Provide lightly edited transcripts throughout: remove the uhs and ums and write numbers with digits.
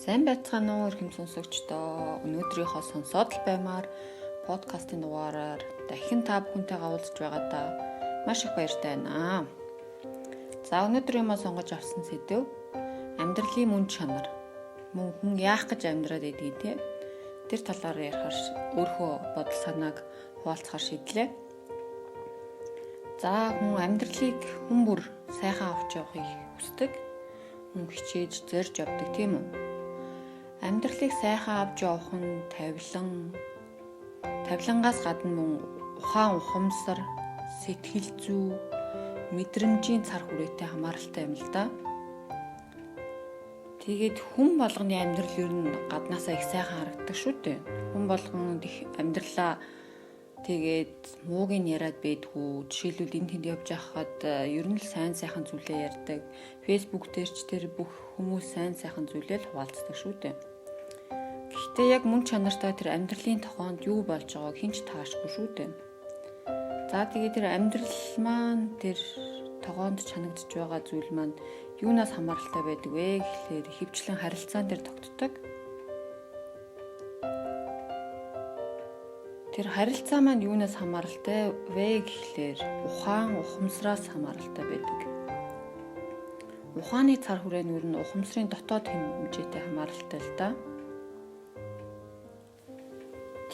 Сайн байцгаана уу эрхэм сонсогчдоо. Өнөөдрийнхөө сонсоод л баймаар подкастын дугаараар дахин та бүхэнтэйгээ уулзж байгаадаа маш их баяртай байна. За өнөөдрийнхөө сонгож авсан сэдэв амьдралын мөн чанар. Мөн хүн яах гэж амьдраад байдгийг те тэр талаар ярихаар өөрийнхөө бодол санааг хуваалцахаар шийдлээ. За хүн амьдралыг хүн бүр сайхан авч явахыг хүсдэг. Хүн хичээж зорж явдаг тийм үү? Амьдралыг сайхан авч явах нь тавилангаас гадна мөн ухаан ухамсар, сэтгэл зүй, мэдрэмжийн цар хүрээтэй хамааралтай юм л да. Тэгээд хүн болгоны амьдрал ер нь гаднаасаа их сайхан харагддаг шүү дээ. Хүн болгонд их амьдралаа тэгээд муугийн яриад байдгүй. Жишээлбэл энэ тэнд явж байхад ер нь л сайн сайхан зүйлээ ярьдаг. Facebook дээр ч тэр бүх хүмүүс сайн сайхан зүйлээ л хуваалцдаг шүү дээ. Гэхдээ яг мөн чанартай тэр амьдралын тохоонд юу болж байгааг хэн ч таашгүй шүү дээ. За тэгээд тэр амьдрал маань тэр тохоонд чанагдж байгаа зүйл маань юунаас хамааралтай байдаг вэ гэхлээр ихэвчлэн харилцаан дээр тогтдог. Тэр харилцаа маань юунаас хамааралтай вэ гэхлээр ухаан ухамсараас хамааралтай байдаг. Ухааны цар хүрээнүүр нь ухамсарын дотоод хэмжээтэй хамааралтай л да.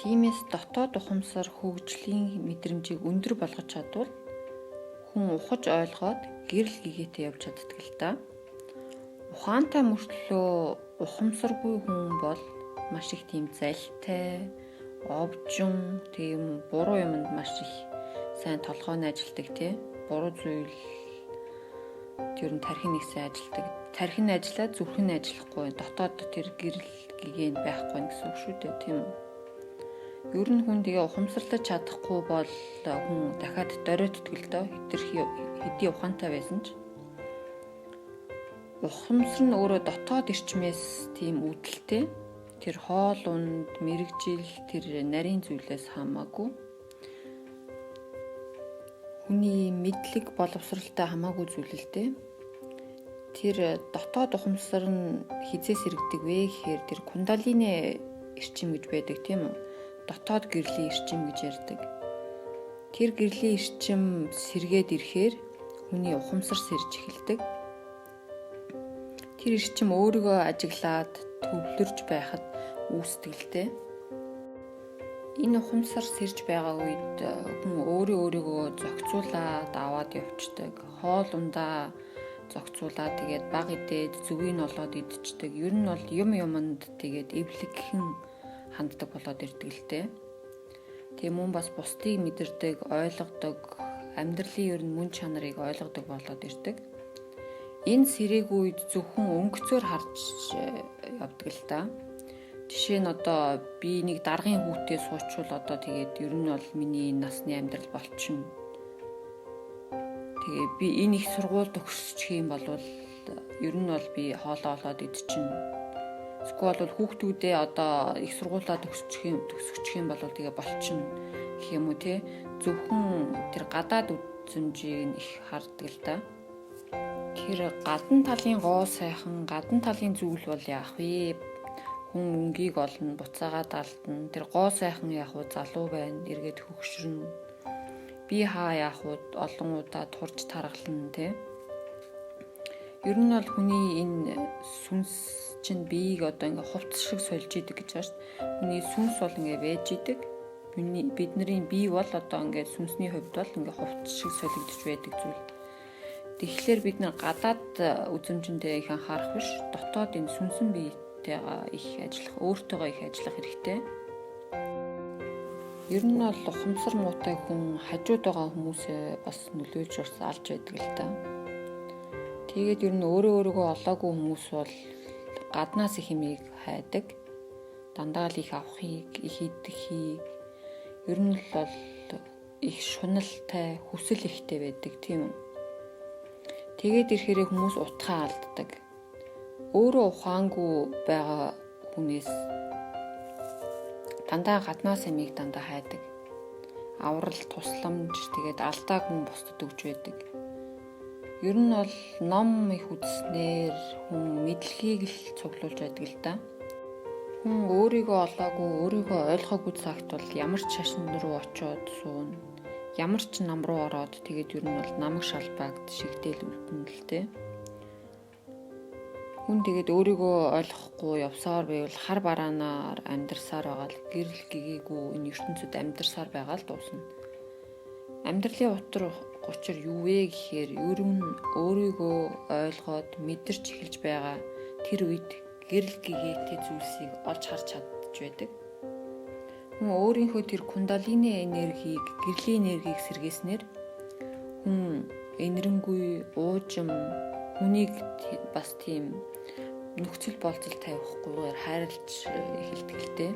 Тиймээс дотоод ухамсар хөгжлийн мэдрэмжийг өндөр болгож чадвал хүн ухаж ойлгоод гэрэл гэгээтэй явж чаддаг л да. Ухаантай мөртлөө ухамсаргүй хүн бол маш их тийм залтай, овжин, тийм буруу юмд маш их сайн толгойн ажилдаг тий. Буруу зүйл тэр нь тархин нэг сайн ажилдаг. Тархин ажиллаад зүрхэн ажиллахгүй дотоод тэр гэрэл гэгээнд байхгүй гэсэн үг шүү дээ тийм үү? Ер нь хүн тэгээ ухамсарлаж чадахгүй бол хүн дахиад доройтдаг л доо хэдий ухаантай байсан ч. Ухамсар нь өөрөө дотоод эрчмээс тийм үүдэлтэй. Тэр хоол унд, мэрэгжил, тэр нарийн зүйлээс хамаагүй. Хүний мэдлэг боловсралтай хамаагүй зүйл л дээ. Тэр дотоод ухамсар нь хизээс иргэдэг вэ гэхээр тэр кундалини эрчим гэж байдаг тийм үү? Дотоод гэрлийн эрчим гэж ярьдаг. Тэр гэрлийн эрчим сэргээд ирэхээр хүний ухамсар сэрж эхэлдэг. Тэр эрчим өөрийгөө ажиглаад төвлөрж байхад үүсдэгтэй. Энэ ухамсар сэрж байгаа үед хүн өөрийгөө зохицуулаад аваад явцдаг. Хоол ундаа зохицуулаад тэгээд баг идээд зүгийг нь олоод идчихдэг. Ер нь бол юмд тэгээд эвлэгхэн ханддаг болоод ирдэг л дээ. Тийм мөн бас бусдыг мэдэрдэг, ойлгодог, амьдралын ер нь мөн чанарыг ойлгодог болоод ирдэг. Энэ сэрэг үед зөвхөн өнгөцөөр харж явдаг л да. Жишээ нь одоо би нэг даргын хүүтэй суучвал одоо тэгээд ер нь бол миний насны амьдрал болчихно. Тэгээ би энэ их сургуульд төгсчих юм бол ер нь бол би хоолоо олоод идчихнэ. Эсвэл бол хүүхдүүдээ одоо их сургуулаа төгсчих юм бол тэгээ болчихно гэх юм уу те. Зөвхөн тэр гадаад үзмжийг их хардаг л да. Тэр гадна талын гоо сайхан, гадна талын зүйл бол яах вэ? Хүн өнгийг олно, буцаагаа далдна. Тэр гоо сайхан яах вэ? Залуу байна, эргээд хөгшрөн. Би хаа яах вэ? Олон удаа турж таргална те. Ер нь бол хүний энэ сүнс чинь биеийг одоо ингээ хувцас шиг сольж идэг гэж байна шүү дээ. Хүний сүнс бол ингээ вэж идэг. Бидний бие бол одоо ингээ сүнсний хувьд бол ингээ хувцас шиг солигдож байдаг зүйл. Тэгэхээр бид нар гадаад үзмжиндээ их анхаарах биш, дотоод энэ сүнсэн биетэйгээ их ажиллах, өөртөөгөө их ажиллах хэрэгтэй. Ер нь бол ухамсар муутай хүн хажууд байгаа хүмүүсээ бас нөлөөлж алж байдаг л та. Тэгээд ер нь өөрийгөө олоогүй хүмүүс бол гаднаас их юмыг хайдаг. Дандаа л их авахыг, их идэхийг ер нь л бол их шуналтай, хүсэл ихтэй байдаг тийм үү. Тэгээд ирэхээр хүмүүс утгаа алддаг. Өөрөө ухаангүй байгаа хүнээс дандаа гаднаас юмыг дандаа хайдаг. Аврал, тусламж тэгээд алдааг хүн бусдад өгж байдаг. Ер нь бол ном их үзснээр хүн мэдлэгийг л цуглуулж байдаг л да. Хүн өөрийгөө олоогүй, өөрийгөө ойлгоогүй цагт бол ямар ч шашин руу очиод сууна. Ямар ч нам руу ороод тэгээд ер нь бол намаг шалбаагд шигдээл үлдэнэ л дээ. Хүн тэгээд өөрийгөө ойлгохгүй явсаар байвал хар бараанаар амьдарсаар байгаа л гэрэл гэгээгүй энэ ертөнцид амьдарсаар байгаа л дуусна. Амьдралын учир юу вэ гэхээр ер нь өөрийгөө ойлгоод мэдэрч эхэлж байгаа тэр үед гэрэл гэгээтэй зүйлсийг олж харж чадж байдаг. Хүн өөрийнхөө тэр кундалини энергийг, гэрлийн энергийг сэргээснээр хүн энэрэнгүй, уужим, хүнийг бас тийм нөхцөл болцол тавиахгүйгээр хайрлаж эхэлдэг л дээ.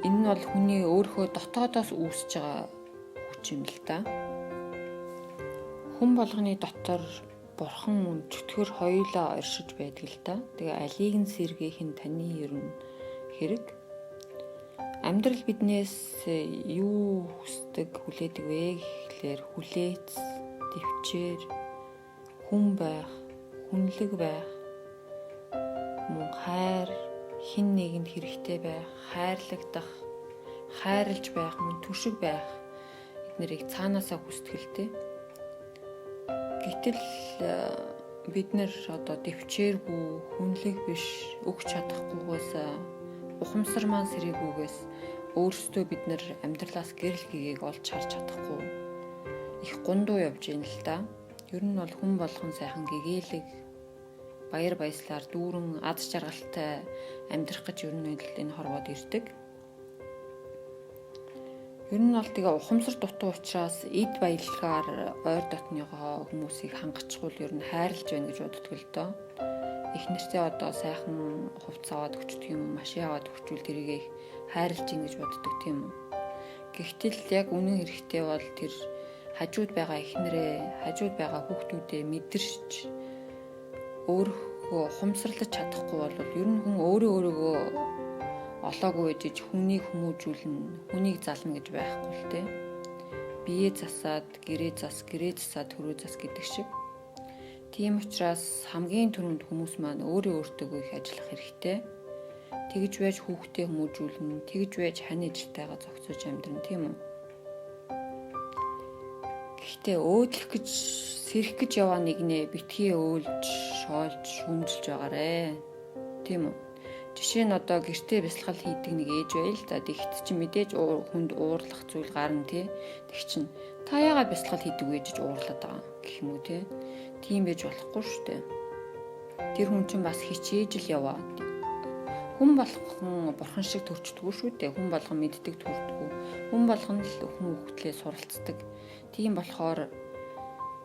Энэ нь бол хүний өөрийнхөө дотоодоос үүсэж байгаа хүч юм л да. Хүн болгоны дотор бурхан чөтгөр хоёулаа оршиж байдаг л да. Тэгээ алийг нь сэргээх нь таны ер нь хэрэг. Амьдрал биднээс юу хүсдэг, хүлээдэг вэ гэхлээр хүлээц, төвчээр, хүн байх, хүнлэг байх, мөн хайр, хэн нэгэнд хэрэгтэй байх, хайрлагдах, хайрлж байх, мөн түшиг байх эднэрийг цаанаасаа хүсдэгтэй. Гэтэл бид нэр одоо дэвчээргүй, хүнлэг биш, өгч чадахгүйгээс ухамсар маань сэрээгүйгээс өөрсдөө бид нэр амьдралаас гэрэл гэгээг олж харж чадахгүй их гундуу явж ийн л да. Ер нь бол хүн болгон сайхан гэгээлэг, баяр баясгалаар дүүрэн аз жаргалтай амьдрах гэж ер нь энэ хорвоод ирдэг. Ер нь бол тэгээ ухамсар дутуу учраас эд баялагаар ойр дотныгоо хүмүүсийг хангачгүй ер нь хайрлаж байна гэж боддог л доо. Их нэртэй одоо сайхан хувцас аваад өчтдөг юм, машин аваад өчвөл тэрийг хайрлаж ийн гэж боддог тийм үү. Гэхдээ яг үнэн хэрэгтээ бол тэр хажууд байгаа эхнэрээ, хажууд байгаа хүүхдүүдээ мэдэрч өөрийгөө ухамсарлаж чадахгүй бол ер нь хүн өөрийгөө олоогүй гэж хүнийг хүмүүжүүлнэ, хүнийг зална гэж байхгүй л дээ. Бие засаад, гэрээ засаад, төрөө зас гэдэг шиг. Тийм учраас хамгийн түрүүнд хүмүүс маань өөртөө их ажиллах хэрэгтэй. Тэгж байж хүүхдээ хүмүүжүүлнэ, тэгж байж хань ижилтэйгээ зохицож амьдрна тийм үү. Гэхдээ өөдлөх гэж, сэрэх гэж яваа нэгнээ битгий өөлж, шоолж, шүмжилж байгаарэ. Тийм үү. Жишээ нь одоо гэртээ бясалгал хийдэг нэг ээж байл л да. Тэгэхэд чи мэдээж хүнд уурлах зүйл гарна тий. Тэг чин та яагаад бясалгал хийдэг вэ гэж уурлаад байгаа гэх юм уу тий. Тийм байж болохгүй шүү дээ. Тэр хүн чинь бас хичээж л яваа. Хүн болгон бурхан шиг төрчдгүү шүү дээ. Хүн болгон мэддэг төрдгүү. Хүн болгон л хүн хөвтлээ суралцдаг. Тийм болохоор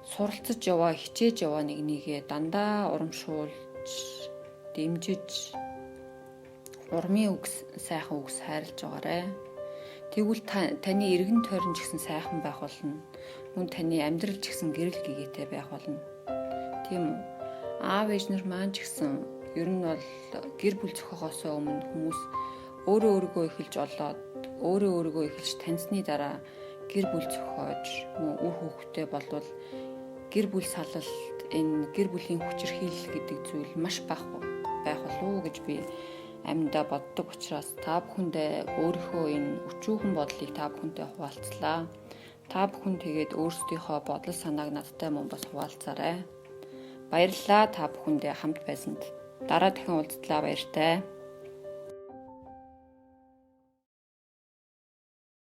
суралцаж яваа, хичээж яваа нэгнийгээ дандаа урамшуулж, дэмжиж урмын үгс, сайхан үгс хайрлаж байгаарэ. Тэгвэл таны эргэн тойрон ч гэсэн сайхан байх болно. Мөн таны амьдрал ч гэсэн гэрэл гэгээтэй байх болно. Тийм үү? Аав ээж нар маань ч гэсэн ер нь бол гэр бүл зохиогоос өмнө хүмүүс өөрийгөө эхэлж олоод, өөрийгөө эхэлж таньсны дараа гэр бүл зохиож, мөн үр хүүхдээ болвол гэр бүл салалт, энэ гэр бүлийн хүчирхийлэл гэдэг зүйл маш байх болов уу гэж би амьдаа боддог учраас та бүхэндээ өөрийнхөө энэ өчүүхэн бодлыг та бүхэнтэй хуваалцлаа. Та бүхэн тэгээд өөрсдийнхөө бодол санааг надтай мөн бас хуваалцаарай. Баярлалаа та бүхэндээ хамт байсанд. Дараа дахин уулзлаа баяртай.